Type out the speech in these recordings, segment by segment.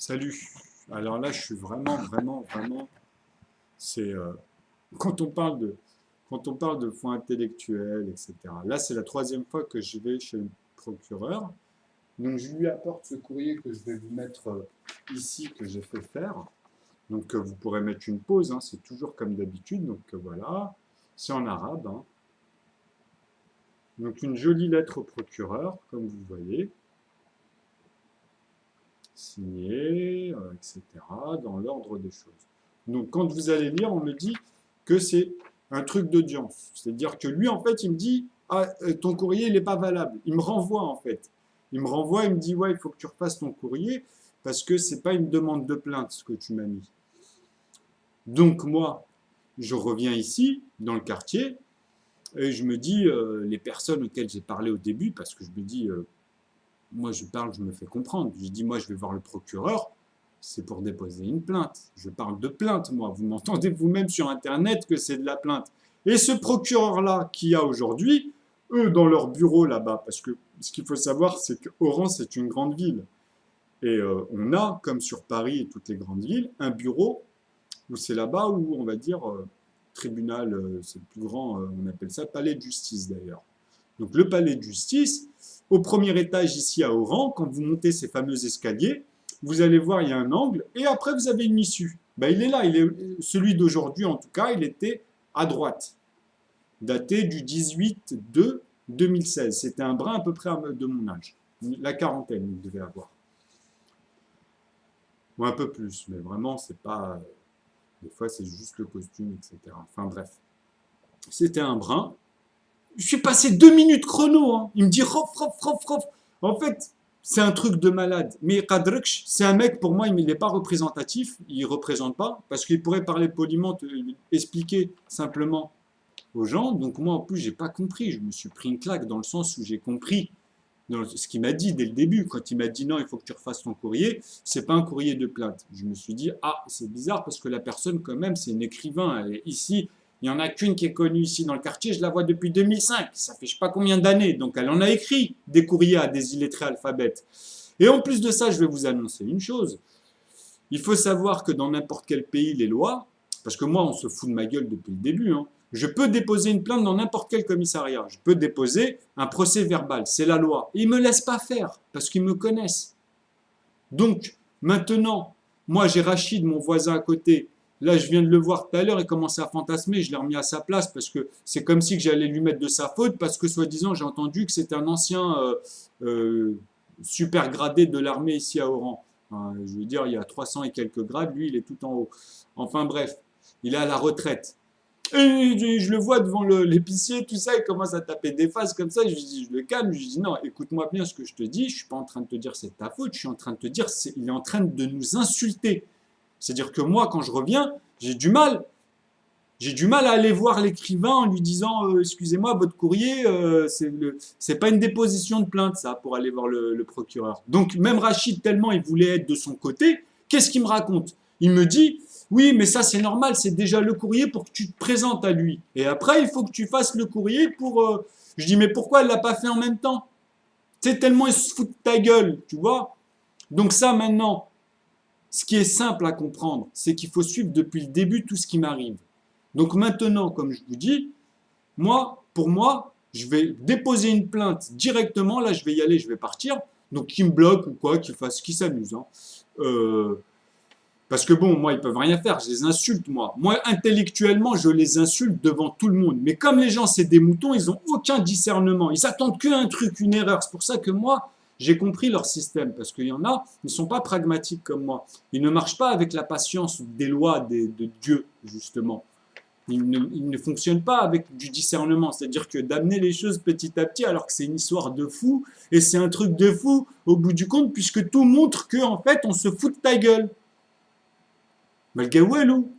Salut. Alors là, je suis vraiment. C'est quand on parle de fonds intellectuels, etc. Là, c'est la troisième fois que je vais chez le procureur. Donc, je lui apporte ce courrier que je vais vous mettre ici, que j'ai fait faire. Donc, vous pourrez mettre une pause. Hein, c'est toujours comme d'habitude. Donc, voilà. C'est en arabe. Hein. Donc, une jolie lettre au procureur, comme vous voyez. Signé, etc., dans l'ordre des choses. Donc, quand vous allez lire, on me dit que c'est un truc d'audience. C'est-à-dire que lui, en fait, il me dit ah, ton courrier, il n'est pas valable. Il me renvoie, en fait. Il me renvoie, il me dit ouais, il faut que tu refasses ton courrier parce que ce n'est pas une demande de plainte, ce que tu m'as mis. Donc, moi, je reviens ici, dans le quartier, et je me dis les personnes auxquelles j'ai parlé au début, parce que je me dis moi, je parle, je me fais comprendre. Je dis, moi, je vais voir le procureur, c'est pour déposer une plainte. Je parle de plainte, moi. Vous m'entendez vous-même sur Internet que c'est de la plainte. Et ce procureur-là qu'il y a aujourd'hui, eux, dans leur bureau là-bas, parce que ce qu'il faut savoir, c'est que Oran, c'est une grande ville. Et on a, comme sur Paris et toutes les grandes villes, un bureau où c'est là-bas où, on va dire, tribunal, c'est le plus grand, on appelle ça palais de justice d'ailleurs. Donc le palais de justice, au premier étage ici à Oran, quand vous montez ces fameux escaliers, vous allez voir, il y a un angle, et après vous avez une issue. Ben, il est là, celui d'aujourd'hui en tout cas, il était à droite, daté du 18/2/2016. C'était un brin à peu près de mon âge, la quarantaine, il devait avoir. Ou un peu plus, mais vraiment, c'est pas... Des fois, c'est juste le costume, etc. Enfin bref. C'était un brin. Je suis passé 2 minutes chrono. Hein. Il me dit rof, rof, rof, rof. En fait, c'est un truc de malade. Mais Kadrkch, c'est un mec, pour moi, il n'est pas représentatif. Il ne représente pas. Parce qu'il pourrait parler poliment, expliquer simplement aux gens. Donc moi, en plus, je n'ai pas compris. Je me suis pris une claque dans le sens où j'ai compris dans ce qu'il m'a dit dès le début. Quand il m'a dit non, il faut que tu refasses ton courrier, ce n'est pas un courrier de plainte. Je me suis dit, ah, c'est bizarre parce que la personne, quand même, c'est un écrivain. Elle est ici. Il n'y en a qu'une qui est connue ici dans le quartier, je la vois depuis 2005, ça fait je ne sais pas combien d'années, donc elle en a écrit des courriers à des illettrés alphabètes. Et en plus de ça, je vais vous annoncer une chose, il faut savoir que dans n'importe quel pays, les lois, parce que moi on se fout de ma gueule depuis le début, hein, je peux déposer une plainte dans n'importe quel commissariat, je peux déposer un procès verbal, c'est la loi. Et ils ne me laissent pas faire, parce qu'ils me connaissent. Donc maintenant, moi j'ai Rachid, mon voisin à côté. Là, je viens de le voir tout à l'heure, il commençait à fantasmer, je l'ai remis à sa place parce que c'est comme si j'allais lui mettre de sa faute parce que soi-disant j'ai entendu que c'était un ancien super gradé de l'armée ici à Oran. Enfin, je veux dire, il y a 300 et quelques grades, lui il est tout en haut. Enfin bref, il est à la retraite. Et je le vois devant l'épicier, tout ça, il commence à taper des faces comme ça, je le calme, je dis non, écoute-moi bien ce que je te dis, je ne suis pas en train de te dire c'est ta faute, je suis en train de te dire il est en train de nous insulter. C'est-à-dire que moi, quand je reviens, j'ai du mal à aller voir l'écrivain en lui disant excusez-moi, votre courrier, c'est pas une déposition de plainte, ça, pour aller voir le procureur. Donc, même Rachid, tellement il voulait être de son côté, qu'est-ce qu'il me raconte? Il me dit oui, mais ça, c'est normal, c'est déjà le courrier pour que tu te présentes à lui. Et après, il faut que tu fasses le courrier pour. Je dis mais pourquoi elle l'a pas fait en même temps? Tu sais, tellement il se fout de ta gueule, tu vois? Donc, ça, maintenant. Ce qui est simple à comprendre, c'est qu'il faut suivre depuis le début tout ce qui m'arrive. Donc maintenant, comme je vous dis, pour moi, je vais déposer une plainte directement. Là, je vais y aller, je vais partir. Donc, qu'il me bloque ou quoi, qu'il s'amuse. Hein. Parce que bon, moi, ils peuvent rien faire. Je les insulte, moi. Moi, intellectuellement, je les insulte devant tout le monde. Mais comme les gens, c'est des moutons, ils n'ont aucun discernement. Ils attendent qu'un truc, une erreur. C'est pour ça que moi, j'ai compris leur système, parce qu'il y en a, ils ne sont pas pragmatiques comme moi. Ils ne marchent pas avec la patience des lois de Dieu, justement. Ils ne fonctionnent pas avec du discernement, c'est-à-dire que d'amener les choses petit à petit, alors que c'est une histoire de fou, et c'est un truc de fou au bout du compte, puisque tout montre qu'en fait, on se fout de ta gueule. Malgawelou,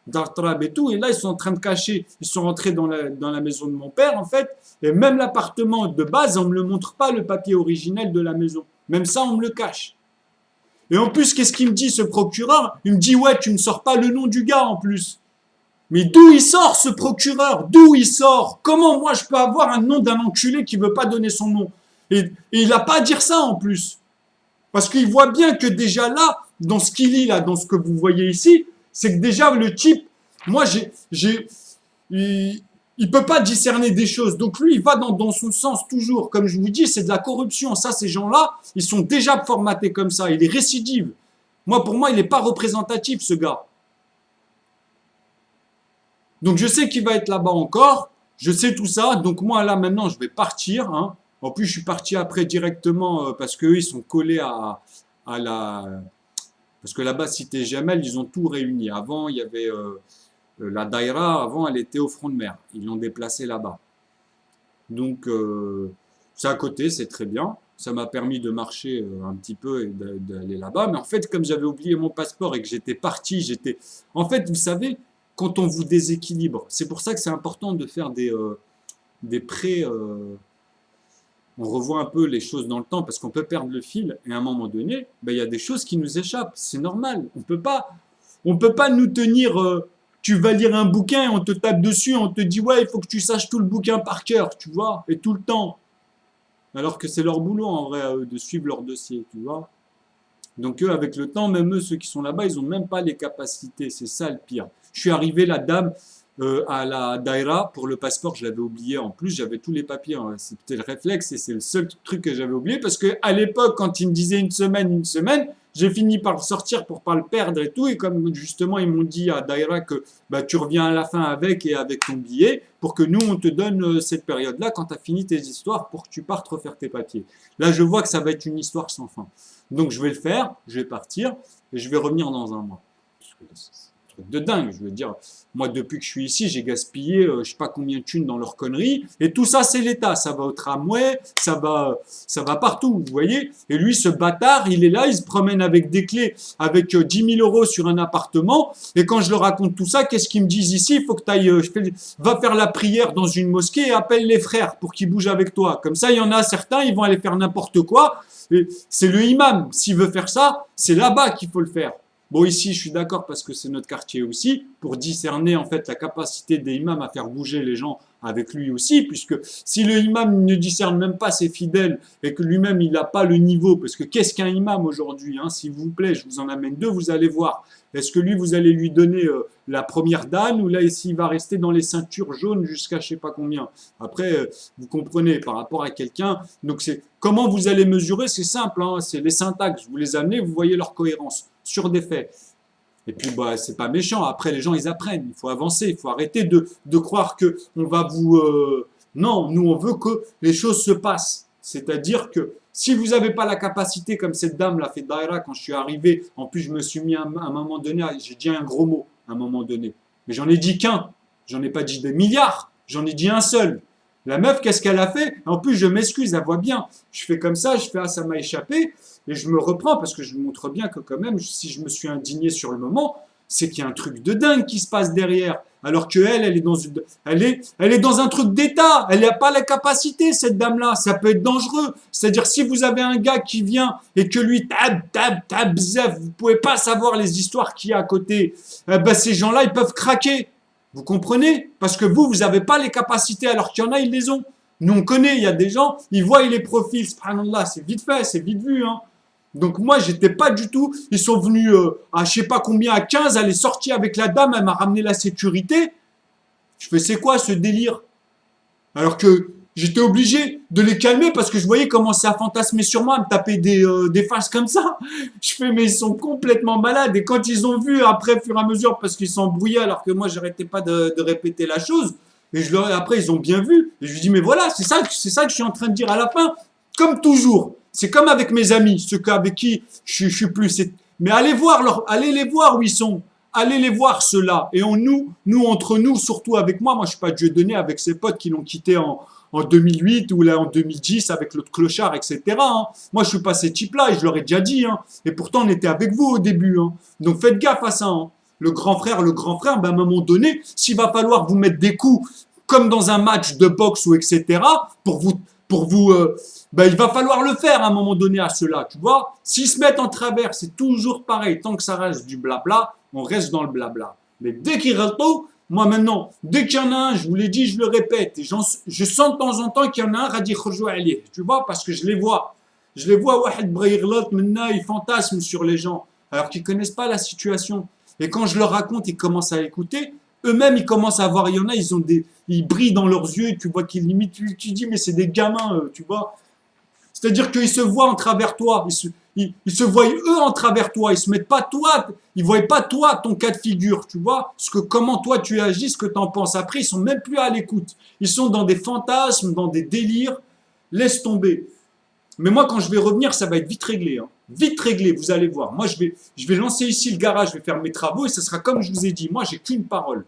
Dartrab et tout, et là, ils sont en train de cacher, ils sont rentrés dans la maison de mon père, en fait, et même l'appartement de base, on ne me le montre pas, le papier originel de la maison. Même ça, on me le cache. Et en plus, qu'est-ce qu'il me dit, ce procureur? Il me dit, ouais, tu ne sors pas le nom du gars, en plus. Mais d'où il sort, ce procureur? D'où il sort? Comment, moi, je peux avoir un nom d'un enculé qui ne veut pas donner son nom? Et il n'a pas à dire ça, en plus. Parce qu'il voit bien que déjà là, dans ce qu'il lit là, dans ce que vous voyez ici, c'est que déjà le type, moi il peut pas discerner des choses. Donc lui, il va dans son sens toujours. Comme je vous dis, c'est de la corruption. Ça, ces gens-là, ils sont déjà formatés comme ça. Il est récidive. Pour moi, il n'est pas représentatif, ce gars. Donc je sais qu'il va être là-bas encore. Je sais tout ça. Donc moi, là, maintenant, je vais partir. Hein. En plus, je suis parti après directement parce qu'eux, ils sont collés à la... Parce que là-bas, Cité Jamel, ils ont tout réuni. Avant, il y avait la Daïra, avant, elle était au front de mer. Ils l'ont déplacée là-bas. Donc, c'est à côté, c'est très bien. Ça m'a permis de marcher un petit peu et d'aller là-bas. Mais en fait, comme j'avais oublié mon passeport et que j'étais parti, En fait, vous savez, quand on vous déséquilibre, c'est pour ça que c'est important de faire des prêts... on revoit un peu les choses dans le temps parce qu'on peut perdre le fil et à un moment donné, il y a des choses qui nous échappent. C'est normal. On peut pas nous tenir. Tu vas lire un bouquin et on te tape dessus, on te dit ouais, il faut que tu saches tout le bouquin par cœur, tu vois, et tout le temps. Alors que c'est leur boulot en vrai à eux de suivre leur dossier, tu vois. Donc eux, avec le temps, même eux, ceux qui sont là-bas, ils n'ont même pas les capacités. C'est ça le pire. Je suis arrivé, la dame. À la Daïra, pour le passeport, je l'avais oublié. En plus, j'avais tous les papiers. Hein. C'était le réflexe et c'est le seul truc que j'avais oublié parce que à l'époque, quand il me disait une semaine, j'ai fini par le sortir pour pas le perdre et tout. Et comme justement, ils m'ont dit à Daïra que tu reviens à la fin avec ton billet pour que nous, on te donne cette période-là quand tu as fini tes histoires pour que tu partes refaire tes papiers. Là, je vois que ça va être une histoire sans fin. Donc, je vais le faire, je vais partir et je vais revenir dans un mois. De dingue, je veux dire, moi depuis que je suis ici, j'ai gaspillé je sais pas combien de thunes dans leurs conneries, et tout ça c'est l'État, ça va au tramway, ça va partout, vous voyez, et lui ce bâtard, il est là, il se promène avec des clés, avec 10 000 euros sur un appartement, et quand je leur raconte tout ça, qu'est-ce qu'ils me disent ici? Il faut que tu ailles, va faire la prière dans une mosquée et appelle les frères pour qu'ils bougent avec toi, comme ça il y en a certains, ils vont aller faire n'importe quoi, et c'est le imam, s'il veut faire ça, c'est là-bas qu'il faut le faire. Bon, ici, je suis d'accord parce que c'est notre quartier aussi, pour discerner en fait la capacité des imams à faire bouger les gens avec lui aussi, puisque si le imam ne discerne même pas ses fidèles et que lui-même il n'a pas le niveau, parce que qu'est-ce qu'un imam aujourd'hui, hein, s'il vous plaît, je vous en amène deux, vous allez voir. Est-ce que lui, vous allez lui donner la première dan ou là, ici, il va rester dans les ceintures jaunes jusqu'à je sais pas combien. Après, vous comprenez, par rapport à quelqu'un, donc c'est comment vous allez mesurer, c'est simple, hein, c'est les syntaxes, vous les amenez, vous voyez leur cohérence sur des faits. Et puis, c'est pas méchant. Après, les gens, ils apprennent. Il faut avancer. Il faut arrêter de croire que on va vous... Non, nous, on veut que les choses se passent. C'est-à-dire que si vous n'avez pas la capacité, comme cette dame l'a fait Daïra quand je suis arrivé, en plus, je me suis mis à un moment donné, j'ai dit un gros mot à un moment donné. Mais j'en ai dit qu'un. J'en ai pas dit des milliards. J'en ai dit un seul. La meuf, qu'est-ce qu'elle a fait? En plus, je m'excuse, elle voit bien. Je fais comme ça, je fais « Ah, ça m'a échappé ». Et je me reprends parce que je montre bien que quand même, si je me suis indigné sur le moment, c'est qu'il y a un truc de dingue qui se passe derrière. Alors qu'elle, elle est dans un truc d'État. Elle n'a pas la capacité, cette dame-là. Ça peut être dangereux. C'est-à-dire, si vous avez un gars qui vient et que lui, bzef, vous ne pouvez pas savoir les histoires qu'il y a à côté, ces gens-là, ils peuvent craquer. Vous comprenez? Parce que vous n'avez pas les capacités, alors qu'il y en a, ils les ont. Nous, on connaît, il y a des gens, ils voient les profils, subhanallah, c'est vite fait, c'est vite vu. Hein. Donc moi, j'étais pas du tout, ils sont venus à je sais pas combien, à 15, elle est sortie avec la dame, elle m'a ramené la sécurité. Je fais, c'est quoi ce délire? Alors que j'étais obligé de les calmer parce que je voyais commencer à fantasmer sur moi, à me taper des faces comme ça. Je fais, mais ils sont complètement malades. Et quand ils ont vu, après, au fur et à mesure, parce qu'ils sont embrouillés, alors que moi, j'arrêtais pas de répéter la chose, et après, ils ont bien vu. Et je lui dis, mais voilà, c'est ça que je suis en train de dire à la fin. Comme toujours. C'est comme avec mes amis, ceux avec qui je suis plus. Mais allez les voir où ils sont. Allez les voir ceux-là. Et nous, entre nous, surtout avec moi, je suis pas Dieudonné avec ses potes qui l'ont quitté en 2008 ou là en 2010 avec l'autre clochard, etc. Hein. Moi, je suis pas ces types-là et je leur ai déjà dit. Hein. Et pourtant, on était avec vous au début. Hein. Donc, faites gaffe à ça. Hein. Le grand frère, à un moment donné, s'il va falloir vous mettre des coups comme dans un match de boxe ou etc. pour vous il va falloir le faire à un moment donné à ceux-là, tu vois. S'ils se mettent en travers, c'est toujours pareil. Tant que ça reste du blabla, on reste dans le blabla. Mais dès qu'il retourne, moi maintenant, dès qu'il y en a un, je vous l'ai dit, je le répète, et je sens de temps en temps qu'il y en a un, Radi Khorjou Ali, tu vois, parce que je les vois. Je les vois, Wahed Brahirlat, maintenant, ils fantasment sur les gens. alors qu'ils ne connaissent pas la situation. Et quand je leur raconte, ils commencent à écouter. Eux-mêmes, ils commencent à voir, il y en a, ils brillent dans leurs yeux, tu vois qu'ils limitent, tu dis, mais c'est des gamins, tu vois. C'est-à-dire qu'ils se voient en travers toi, ils se voient eux en travers toi, ils se mettent pas toi, ils voient pas toi ton cas de figure, tu vois, comment toi tu agis, ce que tu en penses. Après, ils sont même plus à l'écoute, ils sont dans des fantasmes, dans des délires, laisse tomber. Mais moi, quand je vais revenir, ça va être vite réglé, hein. Vite réglé, vous allez voir. Moi, je vais lancer ici le garage, je vais faire mes travaux et ce sera comme je vous ai dit. Moi, j'ai qu'une parole.